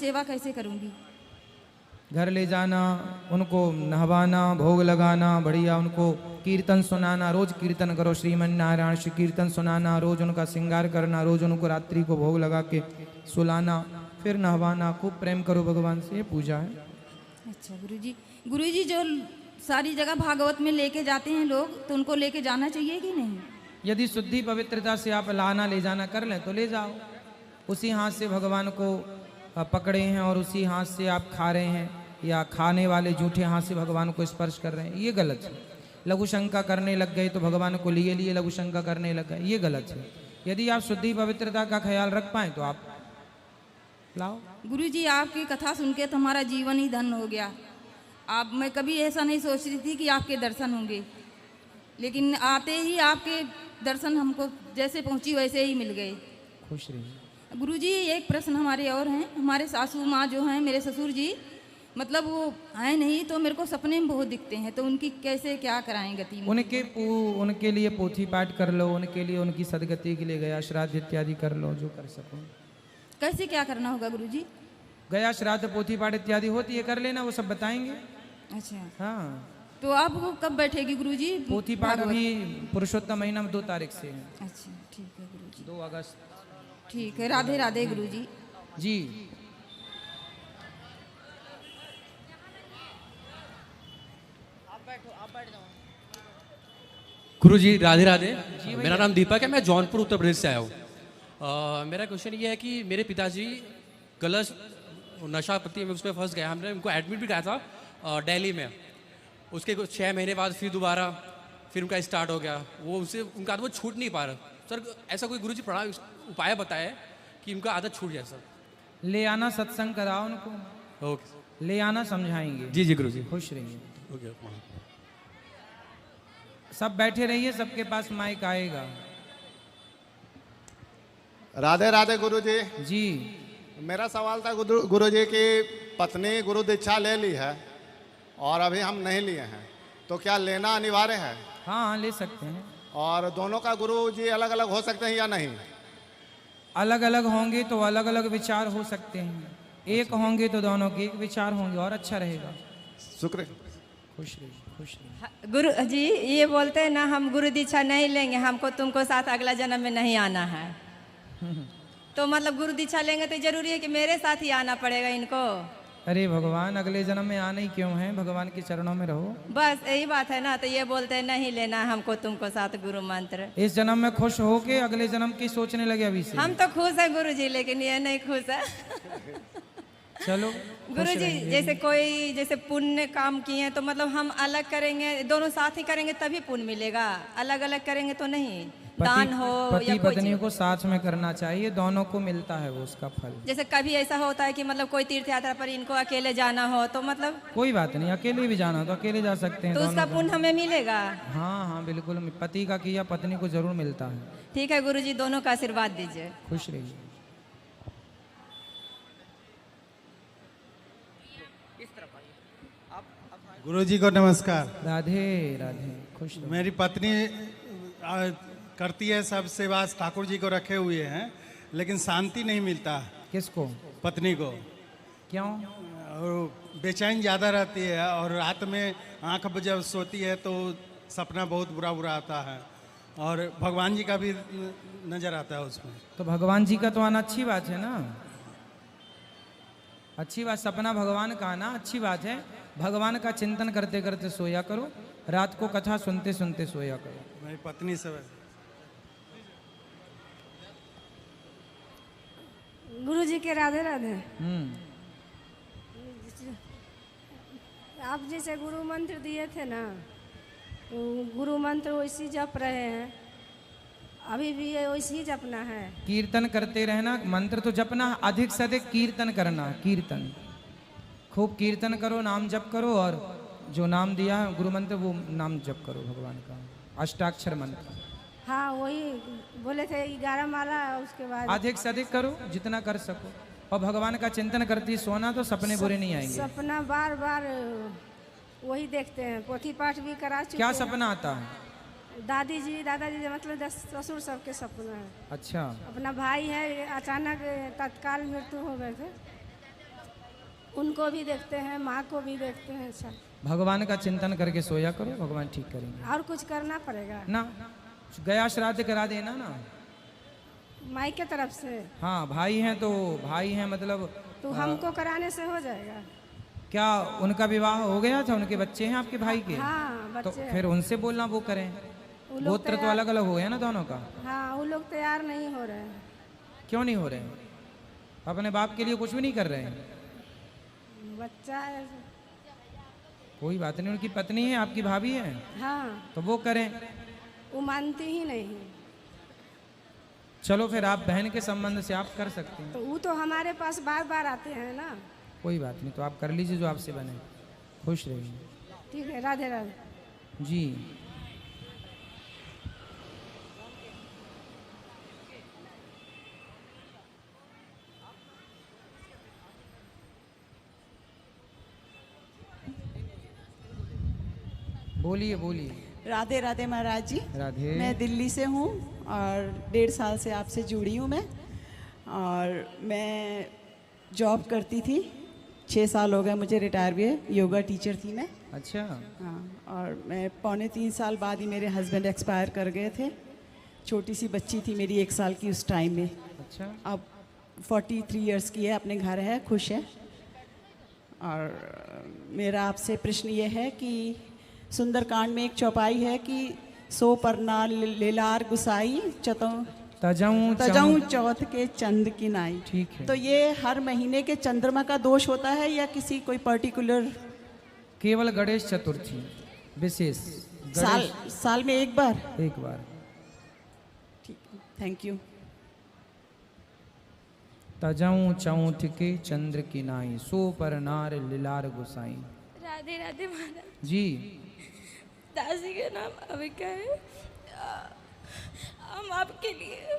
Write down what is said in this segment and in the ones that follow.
सेवा कैसे करूंगी? घर ले जाना, उनको नहवाना, भोग लगाना, बढ़िया उनको कीर्तन सुनाना, रोज कीर्तन करो, श्रीमन नारायण श्री कीर्तन सुनाना, रोज उनका श्रृंगार करना, रोज उनको रात्रि को भोग लगा के सुलाना, फिर नहवाना, खूब प्रेम करो भगवान से, ये पूजा है। अच्छा गुरुजी जो सारी जगह भागवत में लेके जाते हैं लोग, तो उनको लेके जाना चाहिए कि नहीं? यदि शुद्धि पवित्रता से आप लाना ले जाना कर लें तो ले जाओ। उसी हाथ से भगवान को पकड़े हैं और उसी हाथ से आप खा रहे हैं, या खाने वाले जूठे हाथ से भगवान को स्पर्श कर रहे हैं, ये गलत है। लघु शंका करने लग गए तो भगवान को लिए लिए लघु शंका करने लग गए, ये गलत है। यदि आप शुद्धि पवित्रता का ख्याल रख पाए तो आप लाओ। गुरुजी आपकी कथा सुन के तो हमारा जीवन ही धन्य हो गया। आप मैं कभी ऐसा नहीं सोच रही थी कि आपके दर्शन होंगे, लेकिन आते ही आपके दर्शन हमको जैसे पहुंची वैसे ही मिल गए। खुश रहिए। गुरुजी एक प्रश्न हमारे और हैं। हमारे सासू माँ जो हैं, मेरे ससुर जी, मतलब वो हैं नहीं तो मेरे को सपने में बहुत दिखते हैं, तो उनकी कैसे क्या कराएं गति में? उनके लिए पोथी पाठ कर लो, उनके लिए उनकी सदगति के लिए गया श्राद्ध इत्यादि कर लो, जो कर सको। कैसे क्या करना होगा गुरुजी? गया श्राद्ध पोथी पाठ इत्यादि होती है, कर लेना, वो सब बताएंगे। अच्छा हाँ, तो आपको कब बैठेगी गुरुजी पोथी पाठ अभी पुरुषोत्तम महीना में 2 तारीख से है। अच्छा ठीक है गुरुजी, 2 अगस्त। ठीक है। राधे राधे गुरुजी जी। गुरुजी राधे राधे। मेरा नाम दीपक है, मैं जौनपुर उत्तर प्रदेश से आया हूँ। मेरा क्वेश्चन ये है कि मेरे पिताजी गलत नशा पत्ती में उसमें फंस गए। हमने उनको एडमिट भी किया था दिल्ली में। उसके कुछ 6 महीने बाद फिर दोबारा फिर उनका स्टार्ट हो गया। वो उससे उनका आदत वो छूट नहीं पा रहा। सर ऐसा कोई गुरुजी प्रणाम उपाय बताए कि उनका आदत छूट जाए सर? ले आना, सत्संग कराओ उनको। ओके, ले आना, समझाएंगे। जी जी गुरुजी। खुश रहिए। ओके, सब बैठे रहिए, सबके पास माइक आएगा। राधे राधे गुरुजी। जी। मेरा सवाल था गुरुजी की पत्नी गुरु दीक्षा ले ली है और अभी हम नहीं लिए हैं, तो क्या लेना अनिवार्य है? हाँ, ले सकते हैं। और दोनों का गुरु जी अलग अलग हो सकते हैं या नहीं? अलग अलग होंगे तो अलग अलग विचार हो सकते हैं, एक होंगे तो दोनों के एक विचार होंगे और अच्छा रहेगा। शुक्र। खुश रहिए, खुश रहिए। गुरु जी ये बोलते हैं ना, हम गुरु दीक्षा नहीं लेंगे, हमको तुमको साथ अगला जन्म में नहीं आना है। तो मतलब गुरु दीक्षा लेंगे तो जरूरी है कि मेरे साथ ही आना पड़ेगा इनको? अरे भगवान अगले जन्म में आना ही क्यों है, भगवान के चरणों में रहो, बस यही बात है ना। तो ये बोलते हैं नहीं लेना हमको तुमको साथ गुरु मंत्र। इस जन्म में खुश हो के अगले जन्म की सोचने लगे अभी से। हम तो खुश है गुरु जी, लेकिन ये नहीं खुश है। चलो गुरु जी जैसे कोई जैसे पुण्य काम किए हैं तो मतलब हम अलग करेंगे, दोनों साथ ही करेंगे तभी पुण्य मिलेगा, अलग अलग करेंगे तो नहीं। दान हो पति या कोई पत्नी चीज। को साथ में करना चाहिए, दोनों को मिलता है वो उसका फल। जैसे कभी ऐसा होता है कि मतलब कोई तीर्थ यात्रा पर इनको अकेले जाना हो तो मतलब कोई बात नहीं, अकेले भी जाना हो तो अकेले जा सकते हैं, तो उसका दोनों पुण्य हमें मिलेगा। हाँ हाँ बिल्कुल, पति का किया पत्नी को जरूर मिलता है। ठीक है गुरुजी, दोनों का आशीर्वाद दीजिए। खुश रहिए। गुरुजी को नमस्कार। राधे राधे। खुश रहो। मेरी पत्नी करती है सब सेवा, ठाकुर जी को रखे हुए हैं, लेकिन शांति नहीं मिलता। किसको? पत्नी को। क्यों? और बेचैन ज़्यादा रहती है और रात में आँख जब सोती है तो सपना बहुत बुरा बुरा आता है और भगवान जी का भी नज़र आता है उसमें। तो भगवान जी का तो आना अच्छी बात है ना, अच्छी बात। सपना भगवान का आना अच्छी बात है। भगवान का चिंतन करते करते सोया करो, रात को कथा सुनते सुनते सोया करो। मेरी पत्नी से गुरुजी के राधे राधे। आप जैसे गुरु मंत्र दिए थे ना, तो गुरु मंत्र वैसी जप रहे हैं, अभी भी ये वैसे ही जपना है। कीर्तन करते रहना, मंत्र तो जपना, अधिक से अधिक कीर्तन करना। कीर्तन खूब कीर्तन करो, नाम जप करो, और जो नाम दिया है गुरु मंत्र वो नाम जप करो भगवान का, अष्टाक्षर मंत्र। हाँ वही बोले थे 11 माला, उसके बाद अधिक से अधिक करो जितना कर सको, और भगवान का चिंतन करती सोना तो सपने बुरे नहीं आएंगे। सपना बार बार वही देखते हैं, पोथी पाठ भी करा चुके क्या हैं। सपना आता है? दादाजी मतलब ससुर सबके सपना है। अच्छा। अपना भाई है, अचानक तत्काल मृत्यु हो गए थे, उनको भी देखते हैं, माँ को भी देखते हैं सब। भगवान का चिंतन करके सोया करो, भगवान ठीक करेंगे। और कुछ करना पड़ेगा ना गया श्राद्ध करा देना ना। माई के तरफ से? हाँ, भाई हैं तो भाई हैं, मतलब तो हमको कराने से हो जाएगा। क्या उनका विवाह हो गया था? उनके बच्चे हैं आपके भाई के? हाँ, तो बच्चे हैं। फिर उनसे बोलना वो करें। वो लोग गोत्र तो अलग अलग हो गया ना दोनों का। हाँ, वो लोग तैयार नहीं हो रहे हैं। क्यों नहीं हो रहे हैं? अपने बाप के लिए कुछ भी नहीं कर रहे हैं? बच्चा है। कोई बात नहीं, उनकी पत्नी है, आपकी भाभी है, हाँ, तो वो करें। वो मानती ही नहीं। चलो फिर आप बहन के संबंध से आप कर सकते हैं। तो वो तो हमारे पास बार बार आते हैं ना। कोई बात नहीं, तो आप कर लीजिए जो आपसे बने। खुश रहिए। ठीक है, राधे राधे। जी। बोलिए बोलिए। राधे राधे महाराज जी। राधे। मैं दिल्ली से हूँ और 1.5 साल से आपसे जुड़ी हूँ मैं। और मैं जॉब करती थी, 6 साल हो गए मुझे रिटायर हुए, योगा टीचर थी मैं। अच्छा। हाँ, और मैं 2.25 साल बाद ही मेरे हस्बैंड एक्सपायर कर गए थे। छोटी सी बच्ची थी मेरी 1 साल की उस टाइम में। अच्छा। अब 43 इयर्स की है, अपने घर है, खुश है। और मेरा आपसे प्रश्न ये है कि सुंदरकांड में एक चौपाई है कि सो परना लेलार गुसाई तजऊ चौथ के चंद की नाई। ठीक है। तो ये हर महीने के चंद्रमा का दोष होता है या किसी कोई पर्टिकुलर? केवल गणेश चतुर्थी विशेष साल में एक बार? एक बार। ठीक है, थैंक यू। तजऊ चौथ के चंद्र की नाई, सो पर नार लिलार गुसाई। राधे राधे महाराज जी। दासी का नाम अविका है। हम आपके लिए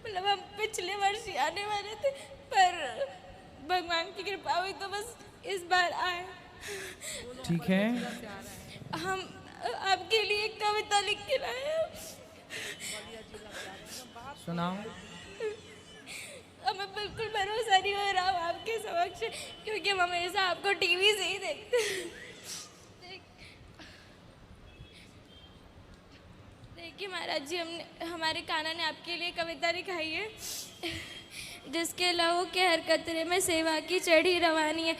मतलब हम पिछले वर्ष ही आने वाले थे, पर भगवान की कृपा हुई तो बस इस बार आए। ठीक है। हम आपके लिए एक कविता लिख के लाए हैं। सुनाओ। हमें बिल्कुल भरोसा नहीं हो रहा आपके समक्ष, क्योंकि हम हमेशा आपको टीवी से ही देखते हैं। देखिए महाराज जी, हमने हमारे कान्हा ने आपके लिए कविता लिखाई है, जिसके लहू के हर कतरे में सेवा की चढ़ी रवानी है।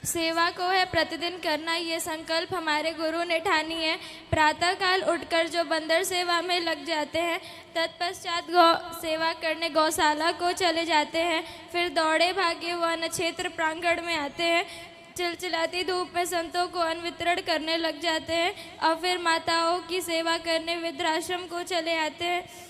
सेवा को है प्रतिदिन करना, ये संकल्प हमारे गुरु ने ठानी है। प्रातःकाल उठकर जो बंदर सेवा में लग जाते हैं, तत्पश्चात गौ सेवा करने गौशाला को चले जाते हैं, फिर दौड़े भागे वन क्षेत्र प्रांगण में आते हैं, चिलचिलाती धूप में संतों को अन्न वितरण करने लग जाते हैं, और फिर माताओं की सेवा करने वृद्धाश्रम को चले आते हैं।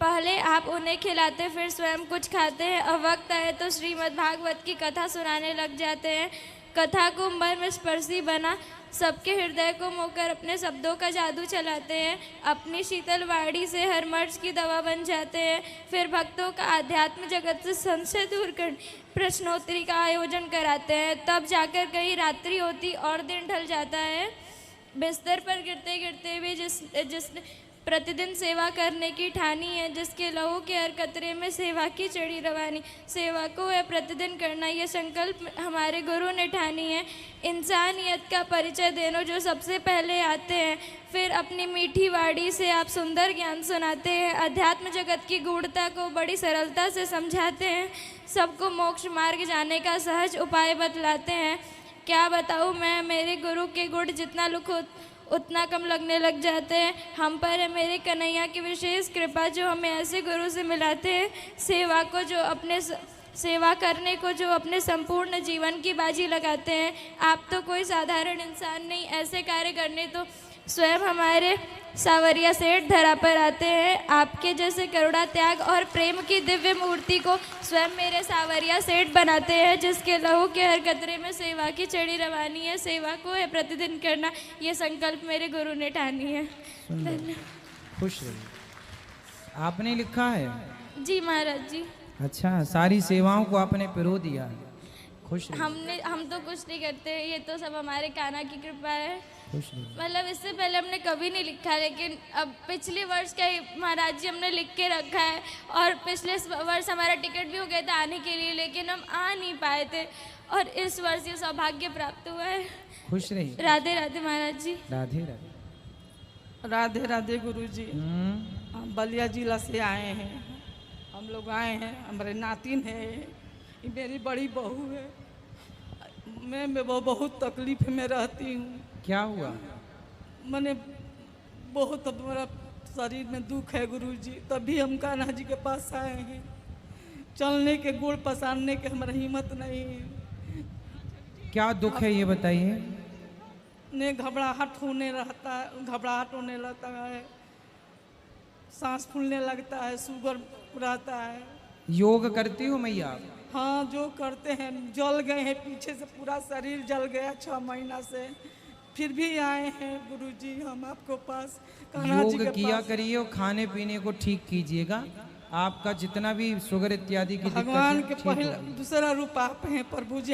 पहले आप उन्हें खिलाते, फिर स्वयं कुछ खाते हैं, और वक्त आए तो श्रीमद् भागवत की कथा सुनाने लग जाते हैं। कथा को मर्म स्पर्शी बना सबके हृदय को मोहकर अपने शब्दों का जादू चलाते हैं। अपनी शीतल वाणी से हर मर्ज की दवा बन जाते हैं। फिर भक्तों का आध्यात्म जगत से संशय दूर कर प्रश्नोत्तरी का आयोजन कराते हैं। तब जाकर कहीं रात्रि होती और दिन ढल जाता है। बिस्तर पर गिरते गिरते भी जिसने प्रतिदिन सेवा करने की ठानी है, जिसके लहू के हर कतरे में सेवा की चढ़ी रवानी, सेवा को है प्रतिदिन करना, ये संकल्प हमारे गुरु ने ठानी है। इंसानियत का परिचय देना जो सबसे पहले आते हैं, फिर अपनी मीठी वाणी से आप सुंदर ज्ञान सुनाते हैं। अध्यात्म जगत की गूढ़ता को बड़ी सरलता से समझाते हैं। सबको मोक्ष मार्ग जाने का सहज उपाय बतलाते हैं। क्या बताऊँ मैं, मेरे गुरु के गुण जितना लिखो उतना कम लगने लग जाते हैं। हम पर है मेरे कन्हैया की विशेष कृपा, जो हमें ऐसे गुरु से मिलाते हैं। सेवा करने को जो अपने संपूर्ण जीवन की बाजी लगाते हैं। आप तो कोई साधारण इंसान नहीं, ऐसे कार्य करने तो स्वयं हमारे सावरिया सेठ धरा पर आते हैं। आपके जैसे करुणा, त्याग और प्रेम की दिव्य मूर्ति को स्वयं मेरे सावरिया सेठ बनाते हैं, जिसके लहू के हर कतरे में सेवा की चढ़ी रवानी है। सेवा को है प्रतिदिन करना, ये संकल्प मेरे गुरु ने ठानी है। खुश रहिए। आपने लिखा है? जी महाराज जी। अच्छा, सारी सेवाओं को आपने पिरो दिया। खुश रहिए। हम तो कुछ नहीं करते, ये तो सब हमारे कान्हा की कृपा है। मतलब इससे पहले हमने कभी नहीं लिखा, लेकिन अब पिछले वर्ष का ही महाराज जी हमने लिख के रखा है। और पिछले वर्ष हमारा टिकट भी हो गया था आने के लिए, लेकिन हम आ नहीं पाए थे, और इस वर्ष ये सौभाग्य प्राप्त हुआ है। खुश रहिए। राधे राधे महाराज जी। राधे राधे। राधे राधे गुरुजी। हम बलिया जिला से आए हैं, हम लोग आए हैं, हमारे नातिन है, ये मेरी बड़ी बहू है। मैं बहुत तकलीफ में रहती हूँ। क्या हुआ? मैंने बहुत हमारा शरीर में दुख है गुरुजी, तभी हम कान्हा जी के पास आए हैं। चलने के गुड़ पसारने के हमारा हिम्मत नहीं है। क्या दुख है ये बताइए। ने घबराहट होने लगता है, सांस फूलने लगता है, शुगर रहता है। योग करती हो मैया? हाँ, जो करते हैं। जल गए हैं, पीछे से पूरा शरीर जल गया 6 महीना से, फिर भी आए हैं गुरुजी हम आपको पास। योग किया करिए और खाने पीने को ठीक कीजिएगा। आपका जितना भी शुगर इत्यादि की भगवान के पहले दूसरा रूप आप हैं प्रभु जी।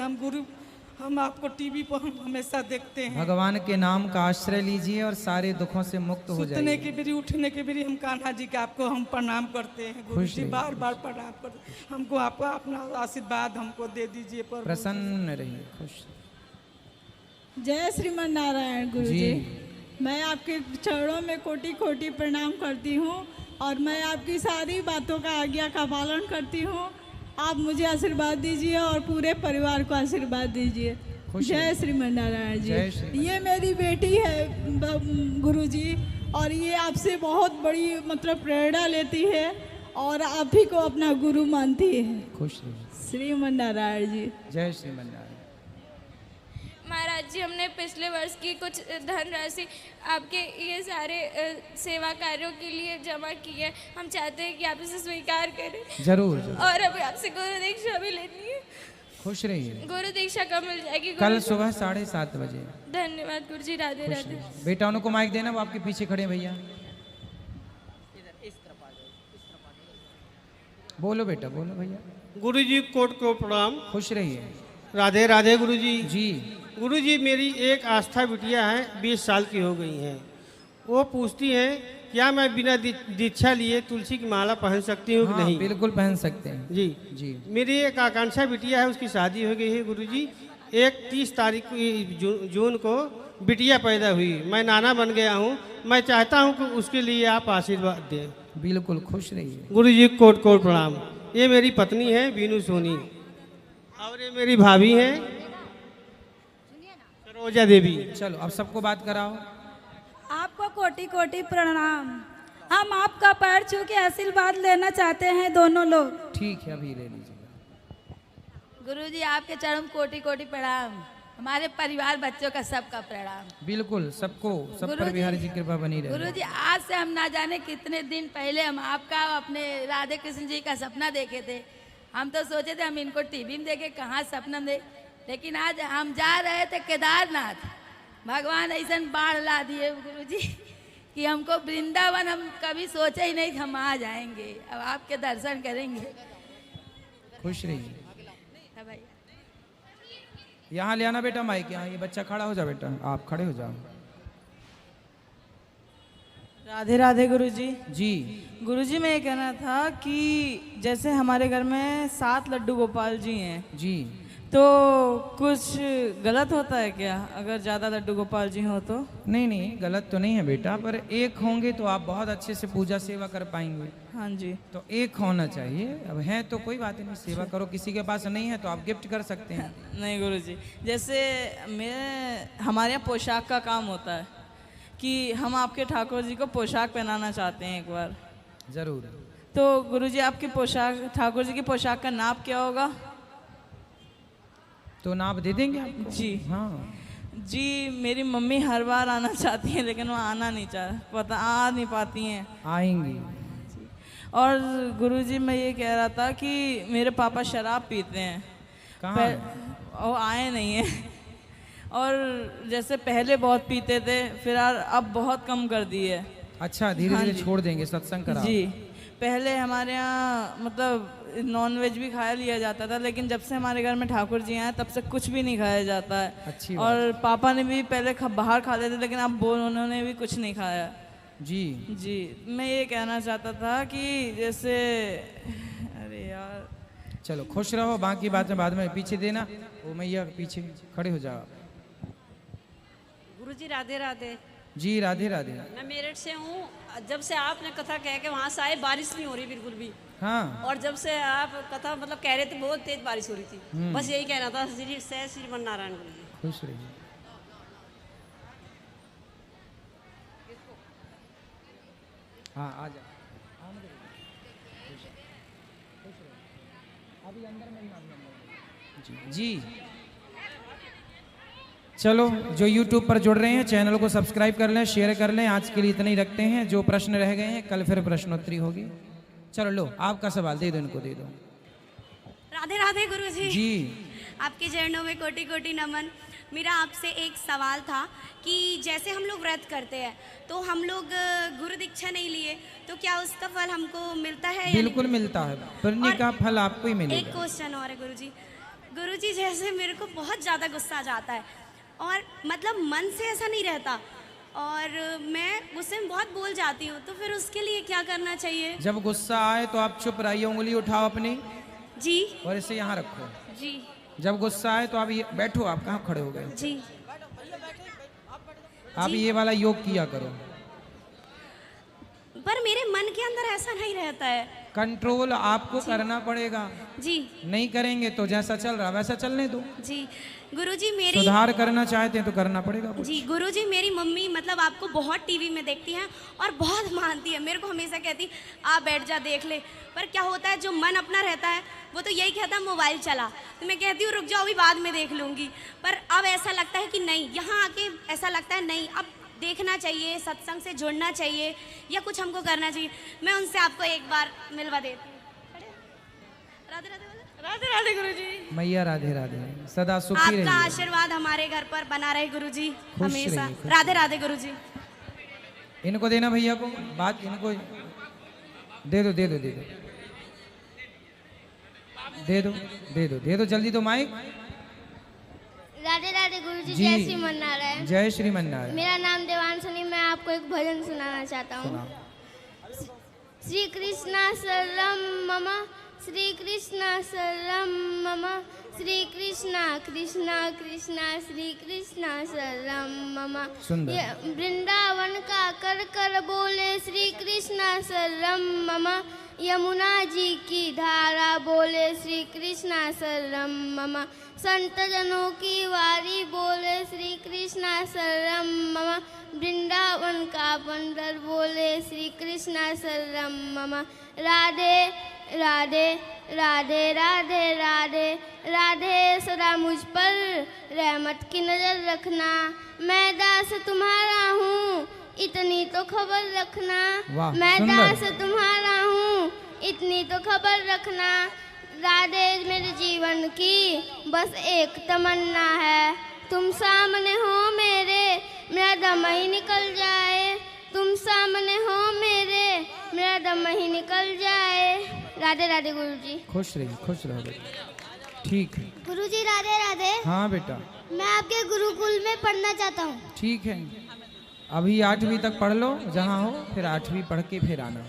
हम आपको टीवी पर हमेशा देखते हैं। भगवान के नाम का आश्रय लीजिए और सारे दुखों से मुक्त हो जाइए। सुतने के भी उठने के भी हम कान्हा जी का आपको हम प्रणाम करते हैं गुरुजी, बार बार प्रणाम करते हैं। हमको आपका अपना आशीर्वाद हमको दे दीजिए प्रभु। प्रसन्न रहिए, खुश। जय श्रीमन नारायण गुरुजी। मैं आपके चरणों में कोटि कोटि प्रणाम करती हूँ और मैं आपकी सारी बातों का आज्ञा का पालन करती हूँ। आप मुझे आशीर्वाद दीजिए और पूरे परिवार को आशीर्वाद दीजिए। जय श्रीमन नारायण जी। ये मेरी बेटी है गुरुजी, और ये आपसे बहुत बड़ी मतलब प्रेरणा लेती है और आप ही को अपना गुरु मानती है। खुश श्रीमन नारायण जी। जय श्रीमन नारायण। महाराज जी, हमने पिछले वर्ष की कुछ धनराशि आपके ये सारे सेवा कार्यों के लिए जमा की है। हम चाहते हैं कि आप इसे स्वीकार करें। जरूर। और अभी आपसे गुरु दीक्षा भी लेनी है। खुश रहिए। गुरु दीक्षा कब मिल जाएगी? कल सुबह 7:30 बजे। धन्यवाद गुरु जी। राधे राधे। बेटा उनको माइक देना, वो आपके पीछे खड़े भैया। बोलो बेटा, बोलो भैया। गुरु जी कोट को प्रणाम। खुश रहिए। राधे राधे गुरु जी। जी गुरु जी, मेरी एक आस्था बिटिया है, 20 साल की हो गई हैं। वो पूछती हैं क्या मैं बिना दीक्षा लिए तुलसी की माला पहन सकती हूँ कि नहीं? बिल्कुल पहन सकते हैं। जी जी। मेरी एक आकांक्षा बिटिया है, उसकी शादी हो गई है गुरु जी। 30 तारीख जून को बिटिया पैदा हुई। मैं नाना बन गया हूँ। मैं चाहता हूँ कि उसके लिए आप आशीर्वाद दें। बिल्कुल खुश रहिए। गुरु जी कोट कोट प्रणाम। ये मेरी पत्नी है बीनू सोनी, और ये मेरी भाभी है सरोजा देवी। चलो अब सबको बात कराओ। आपको कोटि कोटि प्रणाम। हम आपका पैर छू के आशीर्वाद लेना चाहते हैं दोनों लोग। ठीक है, अभी ले लीजिएगा। गुरुजी, आपके चरण कोटि कोटि प्रणाम। हमारे परिवार बच्चों का सबका प्रणाम। बिल्कुल सबको, सब पर बिहारी जी कृपा बनी रहे। गुरुजी, आज से हम ना जाने कितने दिन पहले हम आपका अपने राधे कृष्ण जी का सपना देखे थे। हम तो सोचे थे हम इनको टीवी में देखे, कहाँ सपना दे, लेकिन आज हम जा रहे थे केदारनाथ। भगवान ऐसा बाढ़ ला दिए गुरुजी कि हमको वृंदावन हम कभी सोचे ही नहीं हम आ जाएंगे। अब आपके दर्शन करेंगे। खुश रहिए। यहाँ ले आना बेटा माइक। यहाँ ये बच्चा खड़ा हो जा बेटा, आप खड़े हो जाओ। राधे राधे गुरुजी। जी गुरुजी, मैं ये कहना था कि जैसे हमारे घर में 7 लड्डू गोपाल जी हैं जी, तो कुछ गलत होता है क्या अगर ज़्यादा लड्डू गोपाल जी हो तो? नहीं नहीं, गलत तो नहीं है बेटा, पर एक होंगे तो आप बहुत अच्छे से पूजा सेवा कर पाएंगे। हाँ जी। तो एक होना चाहिए। अब है तो कोई बात नहीं, सेवा करो। किसी के पास नहीं है तो आप गिफ्ट कर सकते हैं। नहीं गुरुजी, जैसे हमारे यहाँ पोशाक का काम होता है कि हम आपके ठाकुर जी को पोशाक पहनाना चाहते हैं एक बार। जरूर। तो गुरुजी, आपकी पोशाक, ठाकुर जी की पोशाक का नाप क्या होगा? तो नाप दे देंगे आपको। जी हाँ जी। मेरी मम्मी हर बार आना चाहती है लेकिन वो आना नहीं आ नहीं पाती हैं। आएंगी। और गुरुजी, मैं ये कह रहा था कि मेरे पापा शराब पीते हैं। कहाँ? वो आए नहीं हैं। और जैसे पहले बहुत पीते थे, फिर अब बहुत कम कर दिए। अच्छा, धीरे धीरे छोड़ देंगे, सत्संग करा। जी, पहले हमारे यहाँ मतलब नॉन वेज भी खाया लिया जाता था, लेकिन जब से हमारे घर में ठाकुर जी आए तब से कुछ भी नहीं खाया जाता है। अच्छी और पापा ने भी पहले बाहर खा लेते, लेकिन अब उन्होंने भी कुछ नहीं खाया। जी जी, मैं ये कहना चाहता था कि जैसे, अरे यार, चलो खुश रहो, बाकी बातें बाद में पीछे देना। वो मैया पीछे खड़े हो जाओ। गुरुजी राधे राधे। जी राधे राधे। मैं मेरठ से हूँ। जब से आपने कथा कह के वहाँ से आए, बारिश नहीं हो रही बिल्कुल भी। हाँ। और जब से आप कथा मतलब कह रहे थे, बहुत तेज बारिश हो रही थी। बस यही कहना था। श्री श्रीमन नारायण गुरुजी। खुश रहिए। हाँ आ जा। जी चलो, जो YouTube पर जुड़ रहे हैं चैनल को सब्सक्राइब कर लें, शेयर कर लें। आज के लिए इतना ही रखते हैं। जो प्रश्न रह गए हैं कल फिर प्रश्नोत्तरी होगी। चलो लो, आपका सवाल दे दो, इनको दे दो। राधे राधे गुरुजी। जी आपके चरणों में कोटि कोटि नमन। मेरा आपसे एक सवाल था कि जैसे हम लोग व्रत करते हैं तो हम लोग गुरु दीक्षा नहीं लिए तो क्या उसका फल हमको मिलता है? बिल्कुल मिलता है, पुण्य का फल आपको ही मिलेगा। एक क्वेश्चन और है गुरुजी। गुरुजी, जैसे मेरे को बहुत ज़्यादा गुस्सा आ जाता है और मतलब मन से ऐसा नहीं रहता और मैं गुस्से में बहुत बोल जाती हूँ, तो फिर उसके लिए क्या करना चाहिए? जब गुस्सा आए तो आप चुप रहिए, उंगली उठाओ अपनी जी और इसे यहाँ रखो। जी। जब गुस्सा आए तो आप ये बैठो। आप कहाँ खड़े हो गए? जी। आप ये वाला योग किया करो। पर मेरे मन के अंदर ऐसा नहीं रहता है। कंट्रोल आपको करना पड़ेगा। जी। नहीं करेंगे तो जैसा चल रहा वैसा चलने दो। जी गुरुजी, मेरी सुधार करना चाहते हैं तो करना पड़ेगा कुछ। जी गुरुजी, मेरी मम्मी मतलब आपको बहुत टीवी में देखती हैं और बहुत मानती है। मेरे को हमेशा कहती आप बैठ जा देख ले, पर क्या होता है जो मन अपना रहता है वो तो यही कहता है मोबाइल चला, तो मैं कहती हूँ रुक जाओ अभी बाद में देख लूँगी। पर अब ऐसा लगता है कि नहीं, यहाँ आके ऐसा लगता है नहीं, अब देखना चाहिए, सत्संग से जुड़ना चाहिए या कुछ हमको करना चाहिए। मैं उनसे आपको एक बार मिलवा देती हूँ। राधे राधे राधे राधे गुरुजी। मैया राधे राधे, सदा सुखी रहिए। आपका आशीर्वाद हमारे घर पर बना रहे गुरुजी, हमेशा। रहिए, राधे राधे गुरुजी। इनको देना भैया को बात, इनको दे दो दे दो दे दो दे दो दे दो दे दो, जल्दी दो माइक। राधे राधे गुरुजी। जी। जय श्रीमन नारायण। जय श्रीमन नारायण। मेरा नाम देवांशनी। मैं आपको एक भजन सुनाना चाहता हूँ। श्री कृष्णा शरणम मम, श्री कृष्णा शरणम मम, श्री कृष्णा कृष्णा कृष्णा श्री कृष्णा शरणम मम। वृंदावन का कर कर बोले श्री कृष्णा शरणम मम, यमुना जी की धारा बोले श्री कृष्णा शरणम मम, संत जनों की वारी बोले श्री कृष्णा शरणम मम, वृंदावन का बंदर बोले श्री कृष्णा शरणम मम। राधे राधे राधे राधे राधे राधे, सदा मुझ पर रहमत की नजर रखना। मैं दास तुम्हारा हूँ, इतनी तो खबर रखना। मैं दास तुम्हारा हूँ, इतनी तो खबर रखना। राधे मेरे जीवन की बस एक तमन्ना है, तुम सामने हो मेरे, मेरा दम ही निकल जाए। तुम सामने हो मेरे, मेरा दम ही निकल जाए। राधे राधे गुरुजी। खुश रहिए, खुश रहो बेटा। ठीक है गुरुजी। राधे राधे। हाँ बेटा। मैं आपके गुरुकुल में पढ़ना चाहता हूँ। ठीक है, अभी 8वीं तक पढ़ लो जहाँ हो, फिर 8वीं पढ़ के फिर आना।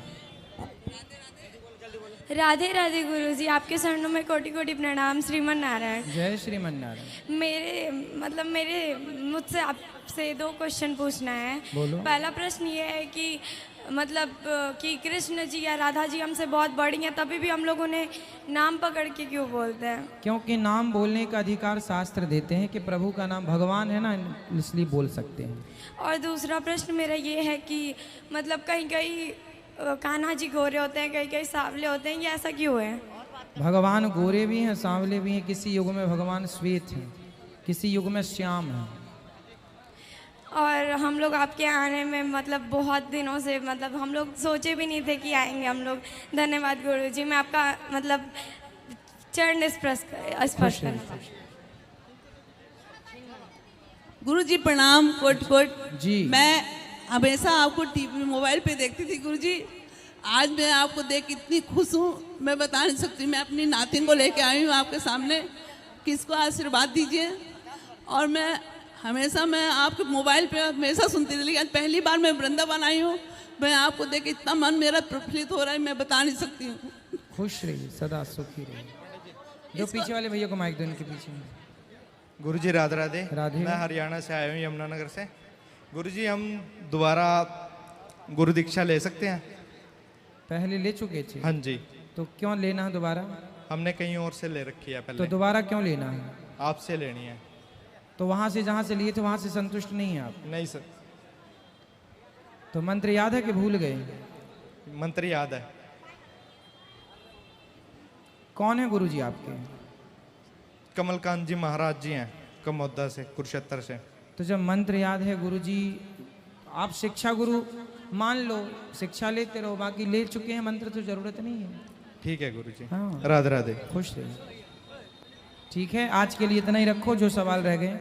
राधे राधे गुरुजी, आपके चरणों में कोटि कोटि प्रणाम। श्रीमन नारायण। जय श्रीमन नारायण। मेरे मुझसे आपसे 2 क्वेश्चन पूछना है। बोलो। पहला प्रश्न ये है कि मतलब कि कृष्ण जी या राधा जी हमसे बहुत बड़ी हैं, तभी भी हम लोग उन्हें नाम पकड़ के क्यों बोलते हैं? क्योंकि नाम बोलने का अधिकार शास्त्र देते हैं कि प्रभु का नाम भगवान है ना, इसलिए बोल सकते हैं। और दूसरा प्रश्न मेरा ये है कि मतलब कहीं कहीं कान्हा जी गोरे होते हैं, कहीं कहीं सांवले होते हैं, ये ऐसा क्यों है? भगवान गोरे भी हैं, सांवले भी हैं। किसी युग में भगवान श्वेत हैं, किसी युग में श्याम हैं। और हम लोग आपके आने में मतलब बहुत दिनों से मतलब हम लोग सोचे भी नहीं थे कि आएंगे हम लोग। धन्यवाद गुरुजी। मैं आपका मतलब चरण स्पर्श करना। गुरुजी प्रणाम, कोट कोट। जी। मैं हमेशा आपको टीवी मोबाइल पे देखती थी गुरुजी। आज मैं आपको देख के इतनी खुश हूँ, मैं बता नहीं सकती। मैं अपनी नातिन को लेके आई हूँ आपके सामने, किसको आशीर्वाद दीजिए। और मैं आपके मोबाइल पे हमेशा सुनती थी, लेकिन आज पहली बार मैं वृंदावन आई हूँ। मैं आपको देख के इतना मन मेरा प्रफुल्लित हो रहा है, मैं बता नहीं सकती हूँ। खुश रहिए, सदा सुखी रहिए। जो पीछे वाले भैया को माइक दो, इनके पीछे। गुरुजी राधे राधे। राधे। मैं हरियाणा से आया हूँ, यमुनानगर से। गुरुजी हम दोबारा गुरु दीक्षा ले सकते हैं? पहले ले चुके थे। हाँ जी। तो क्यों लेना है दोबारा? हमने कहीं और से ले रखी है पहले। तो दोबारा क्यों लेना है? आपसे लेनी है। तो वहां से जहां से लिए थे वहां से संतुष्ट नहीं है आप? नहीं सर। तो मंत्र याद है कि भूल गए? मंत्र याद है। कौन है गुरुजी आपके? कमलकांत जी महाराज जी हैं, कमोदा से, कुरुक्षेत्र से। तो जब मंत्र याद है गुरुजी, आप शिक्षा गुरु मान लो, शिक्षा लेते रहो, बाकी ले चुके हैं मंत्र तो जरूरत नहीं है। ठीक है गुरुजी। हाँ। राधे राधे। खुश रहिए। ठीक है, आज के लिए इतना ही रखो, जो सवाल रह गए।